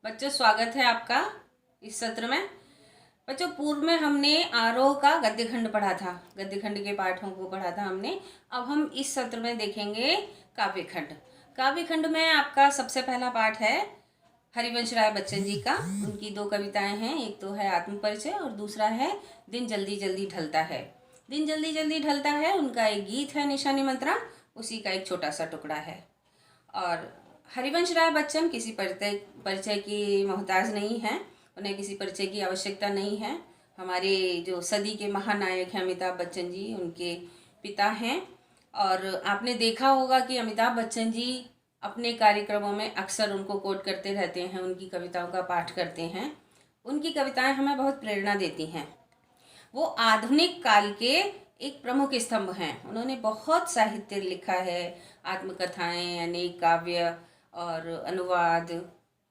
बच्चों, स्वागत है आपका इस सत्र में। बच्चों, पूर्व में हमने आरोह का गद्य खंड पढ़ा था, गद्य खंड के पाठों को पढ़ा था हमने। अब हम इस सत्र में देखेंगे काव्य खंड। काव्य खंड में आपका सबसे पहला पाठ है हरिवंश राय बच्चन जी का। उनकी दो कविताएं हैं, एक तो है आत्मपरिचय और दूसरा है दिन जल्दी जल्दी ढलता है। दिन जल्दी जल्दी ढलता है उनका एक गीत है, निशा निमंत्रण, उसी का एक छोटा सा टुकड़ा है। और हरिवंश राय बच्चन किसी परिचय की मोहताज नहीं हैं, उन्हें किसी परिचय की आवश्यकता नहीं है। हमारे जो सदी के महानायक हैं अमिताभ बच्चन जी, उनके पिता हैं। और आपने देखा होगा कि अमिताभ बच्चन जी अपने कार्यक्रमों में अक्सर उनको कोट करते रहते हैं, उनकी कविताओं का पाठ करते हैं। उनकी कविताएं हमें बहुत प्रेरणा देती हैं। वो आधुनिक काल के एक प्रमुख स्तंभ हैं। उन्होंने बहुत साहित्य लिखा है, आत्मकथाएं, अनेक काव्य और अनुवाद,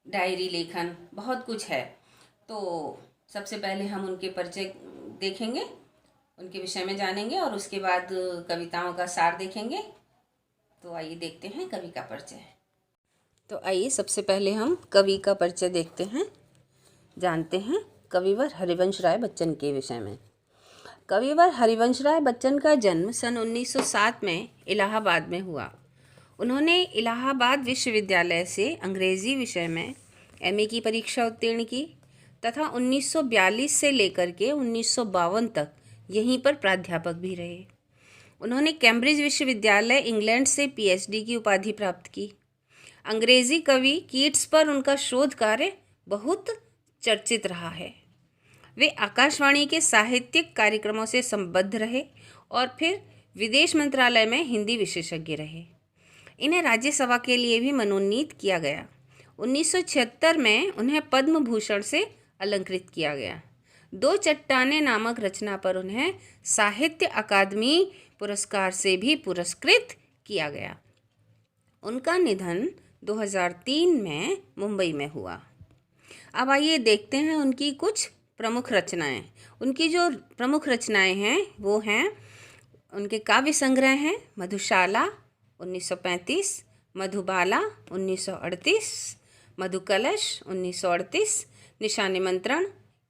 डायरी लेखन, बहुत कुछ है। तो सबसे पहले हम उनके परिचय देखेंगे, उनके विषय में जानेंगे और उसके बाद कविताओं का सार देखेंगे। तो आइए देखते हैं कवि का परिचय। तो आइए सबसे पहले हम कवि का परिचय देखते हैं, जानते हैं कविवर हरिवंश राय बच्चन के विषय में। कविवर हरिवंश राय बच्चन का जन्म सन 1907 में इलाहाबाद में हुआ। उन्होंने इलाहाबाद विश्वविद्यालय से अंग्रेज़ी विषय में एमए की परीक्षा उत्तीर्ण की तथा 1942 से लेकर के 1952 तक यहीं पर प्राध्यापक भी रहे। उन्होंने कैम्ब्रिज विश्वविद्यालय इंग्लैंड से पीएचडी की उपाधि प्राप्त की। अंग्रेज़ी कवि कीट्स पर उनका शोध कार्य बहुत चर्चित रहा है। वे आकाशवाणी के साहित्यिक कार्यक्रमों से संबद्ध रहे और फिर विदेश मंत्रालय में हिंदी विशेषज्ञ रहे। इन्हें राज्यसभा के लिए भी मनोनीत किया गया। 1976 में उन्हें पद्म भूषण से अलंकृत किया गया। दो चट्टानें नामक रचना पर उन्हें साहित्य अकादमी पुरस्कार से भी पुरस्कृत किया गया। उनका निधन 2003 में मुंबई में हुआ। अब आइए देखते हैं उनकी कुछ प्रमुख रचनाएं। उनकी जो प्रमुख रचनाएं हैं वो हैं, उनके काव्य संग्रह हैं मधुशाला 1935, मधुबाला 1938, मधुकलश 1938, निशा निमंत्रण,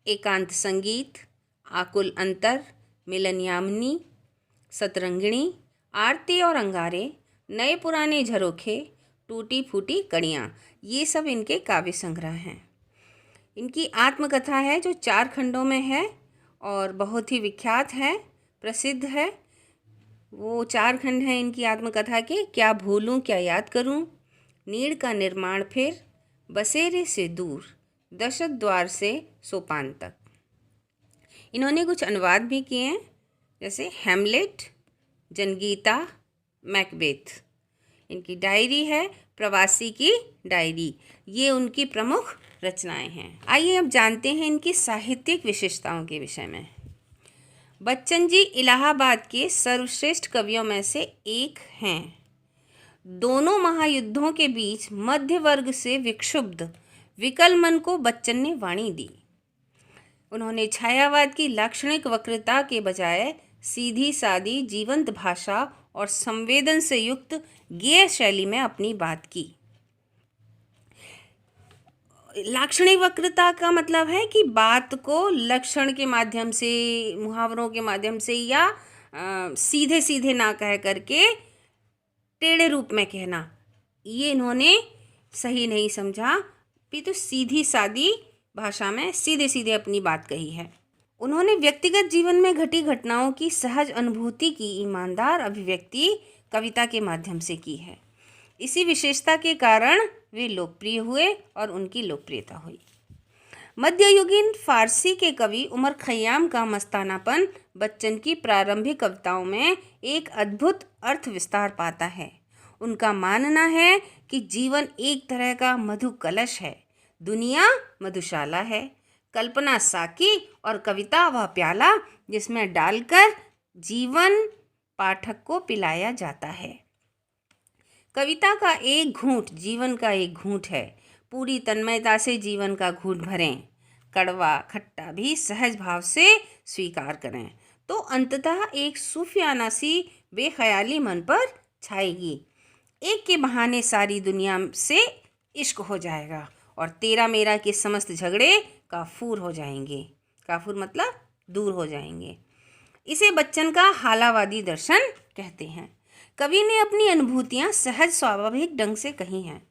एकांत संगीत, आकुल अंतर, मिलन यामिनी, सतरंगिणी, आरती और अंगारे, नए पुराने झरोखे, टूटी फूटी कड़ियाँ, ये सब इनके काव्य संग्रह हैं। इनकी आत्मकथा है जो 4 खंडों में है और बहुत ही विख्यात है, प्रसिद्ध है। वो 4 खंड हैं इनकी आत्मकथा के, क्या भूलूं क्या याद करूं, नीड़ का निर्माण फिर, बसेरे से दूर, दशक द्वार से सोपान तक। इन्होंने कुछ अनुवाद भी किए हैं, जैसे हैमलेट, जनगीता, मैकबेथ। इनकी डायरी है प्रवासी की डायरी। ये उनकी प्रमुख रचनाएं हैं। आइए अब जानते हैं इनकी साहित्यिक विशेषताओं के विषय में। बच्चन जी इलाहाबाद के सर्वश्रेष्ठ कवियों में से एक हैं। दोनों महायुद्धों के बीच मध्य वर्ग से विक्षुब्ध विकल मन को बच्चन ने वाणी दी। उन्होंने छायावाद की लाक्षणिक वक्रता के बजाय सीधी सादी जीवंत भाषा और संवेदन से युक्त गेय शैली में अपनी बात की। लाक्षणिक वक्रता का मतलब है कि बात को लक्षण के माध्यम से, मुहावरों के माध्यम से या सीधे सीधे ना कह करके टेढ़े रूप में कहना, ये इन्होंने सही नहीं समझा। तो सीधी सादी भाषा में सीधे सीधे अपनी बात कही है। उन्होंने व्यक्तिगत जीवन में घटी घटनाओं की सहज अनुभूति की ईमानदार अभिव्यक्ति कविता के माध्यम से की है। इसी विशेषता के कारण वे लोकप्रिय हुए और उनकी लोकप्रियता हुई। मध्ययुगीन फारसी के कवि उमर खयाम का मस्तानापन बच्चन की प्रारंभिक कविताओं में एक अद्भुत अर्थ विस्तार पाता है। उनका मानना है कि जीवन एक तरह का मधु कलश है, दुनिया मधुशाला है, कल्पना साकी और कविता वह प्याला जिसमें डालकर जीवन पाठक को पिलाया जाता है। कविता का एक घूंट जीवन का एक घूंट है। पूरी तन्मयता से जीवन का घूंट भरें, कड़वा खट्टा भी सहज भाव से स्वीकार करें, तो अंततः एक सूफियाना सी बेख्याली मन पर छाएगी। एक के बहाने सारी दुनिया से इश्क हो जाएगा और तेरा मेरा के समस्त झगड़े काफूर हो जाएंगे। काफूर मतलब दूर हो जाएंगे। इसे बच्चन का हालावादी दर्शन कहते हैं। कवि ने अपनी अनुभूतियाँ सहज स्वाभाविक ढंग से कही हैं।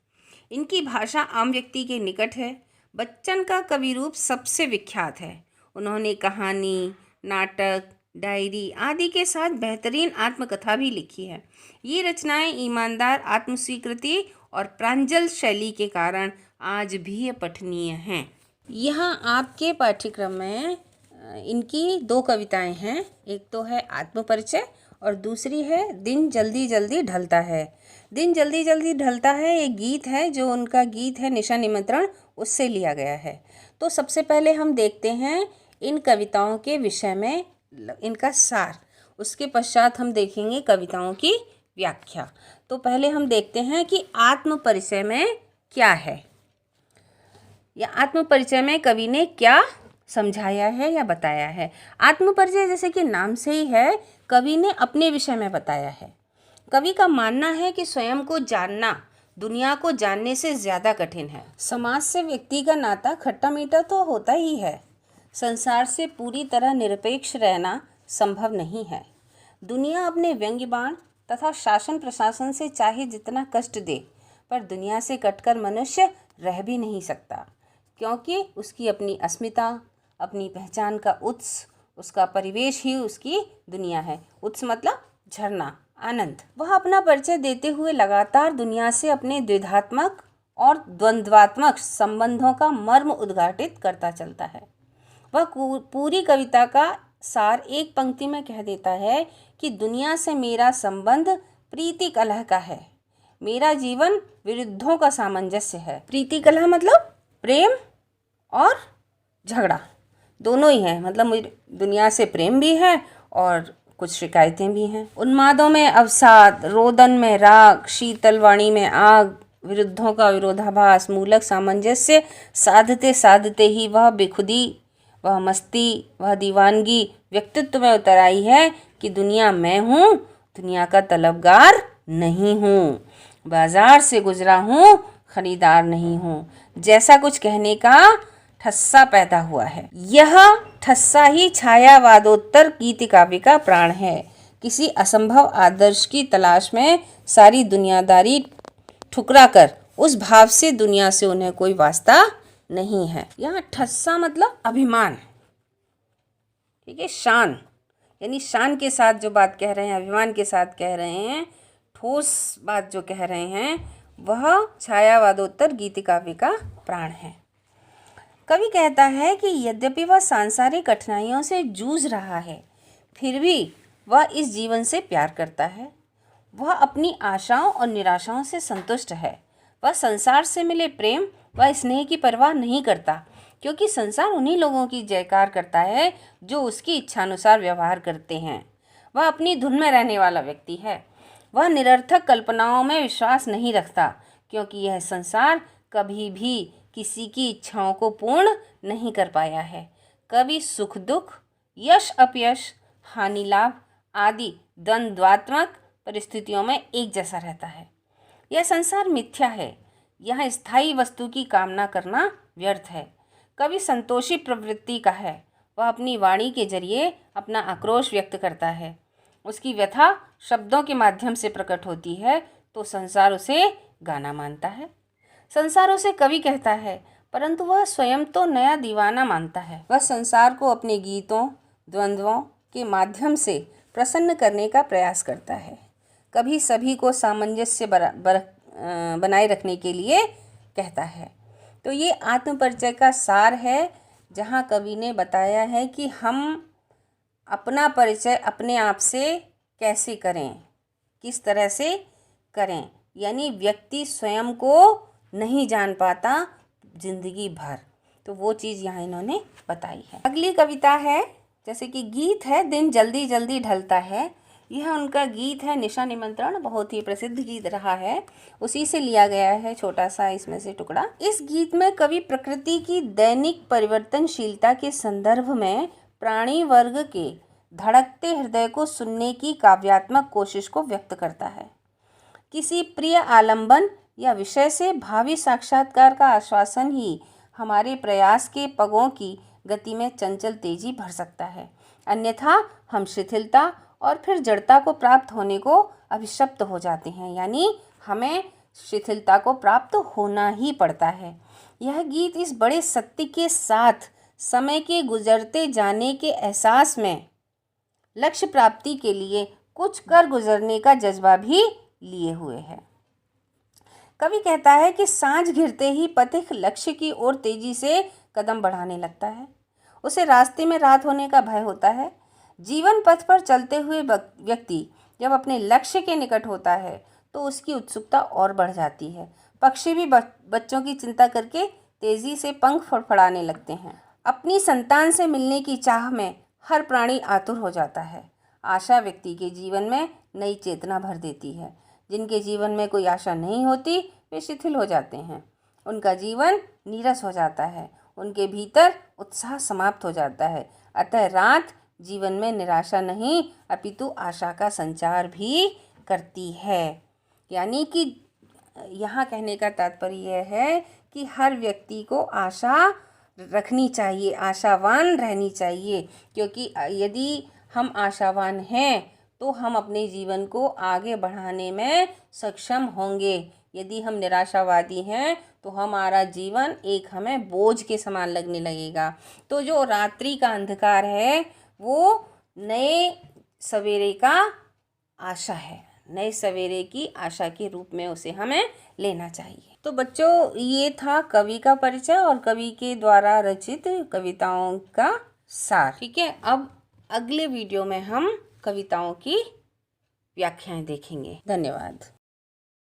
इनकी भाषा आम व्यक्ति के निकट है। बच्चन का कवि रूप सबसे विख्यात है। उन्होंने कहानी, नाटक, डायरी आदि के साथ बेहतरीन आत्मकथा भी लिखी है। ये रचनाएं ईमानदार आत्मस्वीकृति और प्रांजल शैली के कारण आज भी पठनीय हैं। यहाँ आपके पाठ्यक्रम में इनकी 2 कविताएं हैं। एक तो है आत्मपरिचय और दूसरी है दिन जल्दी जल्दी ढलता है। दिन जल्दी जल्दी ढलता है एक गीत है, जो उनका गीत है निशा निमंत्रण, उससे लिया गया है। तो सबसे पहले हम देखते हैं इन कविताओं के विषय में इनका सार, उसके पश्चात हम देखेंगे कविताओं की व्याख्या। तो पहले हम देखते हैं कि आत्मपरिचय में क्या है, या आत्मपरिचय में कवि ने क्या समझाया है या बताया है। आत्मपरिचय जैसे कि नाम से ही है, कवि ने अपने विषय में बताया है। कवि का मानना है कि स्वयं को जानना दुनिया को जानने से ज़्यादा कठिन है। समाज से व्यक्ति का नाता खट्टा मीठा तो होता ही है, संसार से पूरी तरह निरपेक्ष रहना संभव नहीं है। दुनिया अपने व्यंग्य बाण तथा शासन प्रशासन से चाहे जितना कष्ट दे, पर दुनिया से कटकर मनुष्य रह भी नहीं सकता, क्योंकि उसकी अपनी अस्मिता, अपनी पहचान का उत्स, उसका परिवेश ही उसकी दुनिया है। उत्स मतलब झरना, आनंद। वह अपना परिचय देते हुए लगातार दुनिया से अपने द्विधात्मक और द्वंद्वात्मक संबंधों का मर्म उद्घाटित करता चलता है। वह पूरी कविता का सार एक पंक्ति में कह देता है कि दुनिया से मेरा संबंध प्रीति कलह का है, मेरा जीवन विरुद्धों का सामंजस्य है। प्रीति कलह मतलब प्रेम और झगड़ा दोनों ही है, मतलब मुझे दुनिया से प्रेम भी है और कुछ शिकायतें भी हैं। उन्मादों में अवसाद, रोदन में राग, शीतल वाणी में आग, विरुद्धों का विरोधाभास, मूलक सामंजस्य साधते साधते ही वह बेखुदी, वह मस्ती, वह दीवानगी व्यक्तित्व में उतर आई है कि दुनिया मैं हूँ, दुनिया का तलबगार नहीं हूँ, बाजार से गुजरा हूँ, खरीदार नहीं हूँ, जैसा कुछ कहने का ठस्सा पैदा हुआ है। यह ठस्सा ही छायावादोत्तर गीति काव्य का प्राण है। किसी असंभव आदर्श की तलाश में सारी दुनियादारी ठुकरा कर उस भाव से दुनिया से उन्हें कोई वास्ता नहीं है। यहाँ ठस्सा मतलब अभिमान, ठीक है, शान, यानी शान के साथ जो बात कह रहे हैं, अभिमान के साथ कह रहे हैं, ठोस बात जो कह रहे हैं, वह छायावादोत्तर गीति काव्य का प्राण है। कवि कहता है कि यद्यपि वह सांसारिक कठिनाइयों से जूझ रहा है, फिर भी वह इस जीवन से प्यार करता है। वह अपनी आशाओं और निराशाओं से संतुष्ट है। वह संसार से मिले प्रेम व स्नेह की परवाह नहीं करता, क्योंकि संसार उन्हीं लोगों की जयकार करता है जो उसकी इच्छानुसार व्यवहार करते हैं। वह अपनी धुन में रहने वाला व्यक्ति है। वह निरर्थक कल्पनाओं में विश्वास नहीं रखता, क्योंकि यह संसार कभी भी किसी की इच्छाओं को पूर्ण नहीं कर पाया है। कभी सुख दुख, यश अपयश, हानि लाभ आदि द्वंद्वात्मक परिस्थितियों में एक जैसा रहता है। यह संसार मिथ्या है। यहाँ स्थायी वस्तु की कामना करना व्यर्थ है। कवि संतोषी प्रवृत्ति का है। वह अपनी वाणी के जरिए अपना आक्रोश व्यक्त करता है। उसकी व्यथा शब्दों के माध्यम से प्रकट होती है, तो संसार उसे गाना मानता है। संसार उसे कवि कहता है, परंतु वह स्वयं तो नया दीवाना मानता है। वह संसार को अपने गीतों, द्वंद्वों के माध्यम से प्रसन्न करने का प्रयास करता है। कभी सभी को सामंजस्य बनाए रखने के लिए कहता है। तो ये आत्मपरिचय का सार है, जहाँ कवि ने बताया है कि हम अपना परिचय अपने आप से कैसे करें, किस तरह से करें। यानी व्यक्ति स्वयं को नहीं जान पाता जिंदगी भर, तो वो चीज़ यहाँ इन्होंने बताई है। अगली कविता है, जैसे कि गीत है दिन जल्दी जल्दी ढलता है। यह उनका गीत है निशा निमंत्रण, बहुत ही प्रसिद्ध गीत रहा है, उसी से लिया गया है छोटा सा इसमें से टुकड़ा। इस गीत में कवि प्रकृति की दैनिक परिवर्तनशीलता के संदर्भ में प्राणी वर्ग के धड़कते हृदय को सुनने की काव्यात्मक कोशिश को व्यक्त करता है। किसी प्रिय आलंबन या विषय से भावी साक्षात्कार का आश्वासन ही हमारे प्रयास के पगों की गति में चंचल तेजी भर सकता है। अन्यथा हम शिथिलता और फिर जड़ता को प्राप्त होने को अभिशप्त हो जाते हैं, यानी हमें शिथिलता को प्राप्त होना ही पड़ता है। यह गीत इस बड़े सत्य के साथ समय के गुजरते जाने के एहसास में लक्ष्य प्राप्ति के लिए कुछ कर गुजरने का जज्बा भी लिए हुए है। कवि कहता है कि सांझ घिरते ही पथिक लक्ष्य की ओर तेजी से कदम बढ़ाने लगता है। उसे रास्ते में रात होने का भय होता है। जीवन पथ पर चलते हुए व्यक्ति जब अपने लक्ष्य के निकट होता है तो उसकी उत्सुकता और बढ़ जाती है। पक्षी भी बच्चों की चिंता करके तेजी से पंख फड़फड़ाने लगते हैं। अपनी संतान से मिलने की चाह में हर प्राणी आतुर हो जाता है। आशा व्यक्ति के जीवन में नई चेतना भर देती है। जिनके जीवन में कोई आशा नहीं होती वे शिथिल हो जाते हैं। उनका जीवन नीरस हो जाता है। उनके भीतर उत्साह समाप्त हो जाता है। अतः रात जीवन में निराशा नहीं अपितु आशा का संचार भी करती है। यानी कि यहाँ कहने का तात्पर्य यह है कि हर व्यक्ति को आशा रखनी चाहिए, आशावान रहनी चाहिए, क्योंकि यदि हम आशावान हैं तो हम अपने जीवन को आगे बढ़ाने में सक्षम होंगे। यदि हम निराशावादी हैं तो हमारा जीवन एक हमें बोझ के समान लगने लगेगा। तो जो रात्रि का अंधकार है वो नए सवेरे का आशा है, नए सवेरे की आशा के रूप में उसे हमें लेना चाहिए। तो बच्चों, ये था कवि का परिचय और कवि के द्वारा रचित कविताओं का सार। ठीक है, अब अगले वीडियो में हम कविताओं की व्याख्याएं देखेंगे। धन्यवाद।